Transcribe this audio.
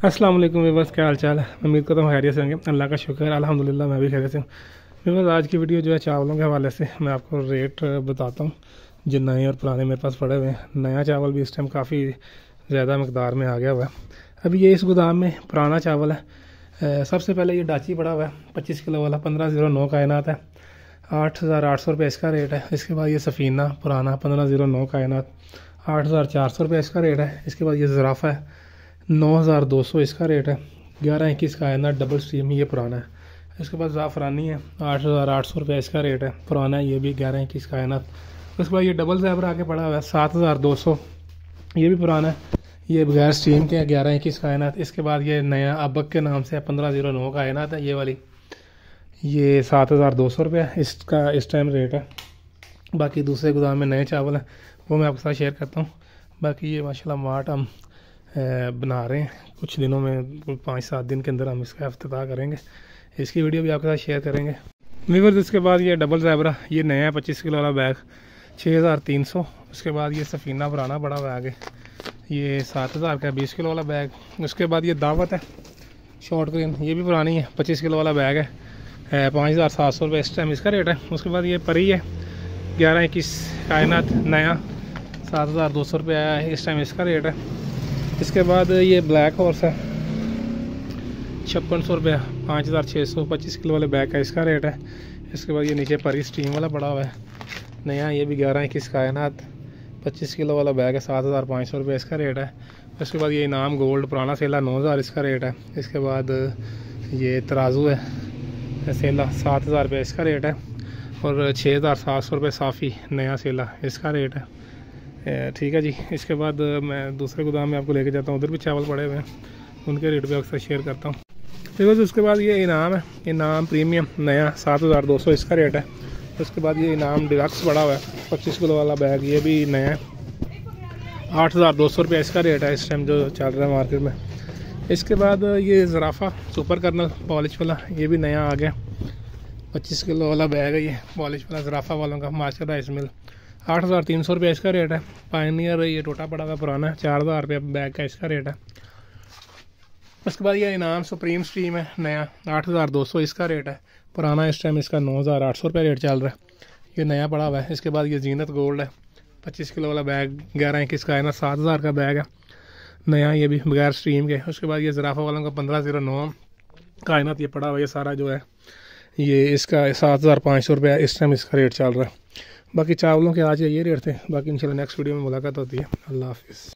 अस्सलाम वालेकुम व्यूअर्स, क्या हाल चाल है। उम्मीद करता हूँ खैरियत से होंगे। अल्लाह का शुक्र है, अल्हम्दुलिल्लाह मैं भी खैरियत से हूँ। व्यूअर्स, आज की वीडियो जो है चावलों के हवाले से मैं आपको रेट बताता हूँ जो नए और पुराने मेरे पास पड़े हुए हैं। नया चावल भी इस टाइम काफ़ी ज़्यादा मकदार में आ गया हुआ है। अभी ये इस गोदाम में पुराना चावल है। सबसे पहले ये डाची पड़ा हुआ है 25 किलो वाला, 1509 कायनात है, 8,800 रुपये इसका रेट है। इसके बाद ये सफ़ीना पुराना 1509 कायनात, 8,400 रुपये इसका रेट है। इसके बाद ये ज़राफ़ा है 9,200 इसका रेट है। 1121 कायनात डबल स्ट्रीम, ये पुराना है। इसके बाद ज़ाफ़रानी है 8,800 रुपये इसका रेट है, पुराना है, ये भी 1121 कायनात। उसके बाद ये डबल ज़ैबरा आके पड़ा हुआ है 7,200, ये भी पुराना है, ये बगैर स्टीम के 1121 कायनात। इसके बाद ये नया अबक के नाम से 1509 कायनात है, ये वाली, ये 7,200 रुपये इसका इस टाइम रेट है। बाकी दूसरे गोदाम में नए चावल हैं, वो मैं आपके साथ शेयर करता हूँ। बाकी ये माशाल्लाह मार्ट हम बना रहे हैं, कुछ दिनों में 5-7 दिन के अंदर हम इसका इफ्तिताह करेंगे। इसकी वीडियो भी आपके साथ शेयर करेंगे व्यूअर्स। इसके बाद ये डबल ज़ैबरा, ये नया 25 किलो वाला बैग 6,300। उसके बाद ये सफ़ीना पुराना बड़ा बैग है, ये 7,000 का 20 किलो वाला बैग। उसके बाद ये दावत है शॉर्ट ग्रेन, ये भी पुरानी है, 25 किलो वाला बैग है, 5,700 रुपये इस टाइम इसका रेट है। उसके बाद ये परी है 1121 कायनात नया, 7,200 रुपये आया है, इस टाइम इसका रेट है। इसके बाद ये ब्लैक हॉर्स है 5600 रुपये, 5,600, 25 किलो वाले बैग का इसका रेट है। इसके बाद ये नीचे परी स्टीम वाला पड़ा हुआ है नया, ये भी 1121 कायनात, 25 किलो वाला बैग है, 7,500 रुपये इसका रेट है। उसके बाद ये इनाम गोल्ड पुराना सेला 9,000 इसका रेट है। इसके बाद ये तराजू है सेला 7,000 रुपये इसका रेट है, और 6,700 रुपये साफ़ी नया सेला इसका रेट है। ठीक है जी। इसके बाद मैं दूसरे गोदाम में आपको लेके जाता हूँ, उधर भी चावल पड़े हुए हैं, उनके रेट भी अक्सर शेयर करता हूँ। ठीक है। उसके बाद ये इनाम है, इनाम प्रीमियम नया 7,200 इसका रेट है। उसके बाद ये इनाम डिलक्स बड़ा हुआ है 25 किलो वाला बैग, ये भी नया है, 8,200 रुपये इसका रेट है इस टाइम जो चल रहा है मार्केट में। इसके बाद ये ज़राफ़ा सुपर कर्नल पॉलिश वाला, ये भी नया आ गया, 25 किलो वाला बैग है, ये पॉलिश वाला ज़राफ़ा वालों का मास्टर राइस मिल, 8,300 रुपये इसका रेट है। पायनियर ये टोटा पड़ा हुआ पुराना है, 4,000 रुपये बैग का इसका रेट है। उसके बाद ये इनाम सुप्रीम स्ट्रीम है नया, 8,200 इसका रेट है, पुराना इस टाइम इसका 9,800 रुपये रेट चल रहा है, ये नया पड़ा हुआ है। इसके बाद ये जीनत गोल्ड है 25 किलो वाला बैग, 1121 का है ना, 7,000 का बैग है नया, ये भी बगैर स्ट्रीम के। उसके बाद ये ज़राफ़ा वालों का 1509 कायनात ये पड़ा हुआ, ये सारा जो है ये इसका 7,500 रुपये इस टाइम इसका रेट चल रहा है। बाकी चावलों के आज ये रेट थे। बाकी इंशाल्लाह नेक्स्ट वीडियो में मुलाकात होती है। अल्लाह हाफिज़।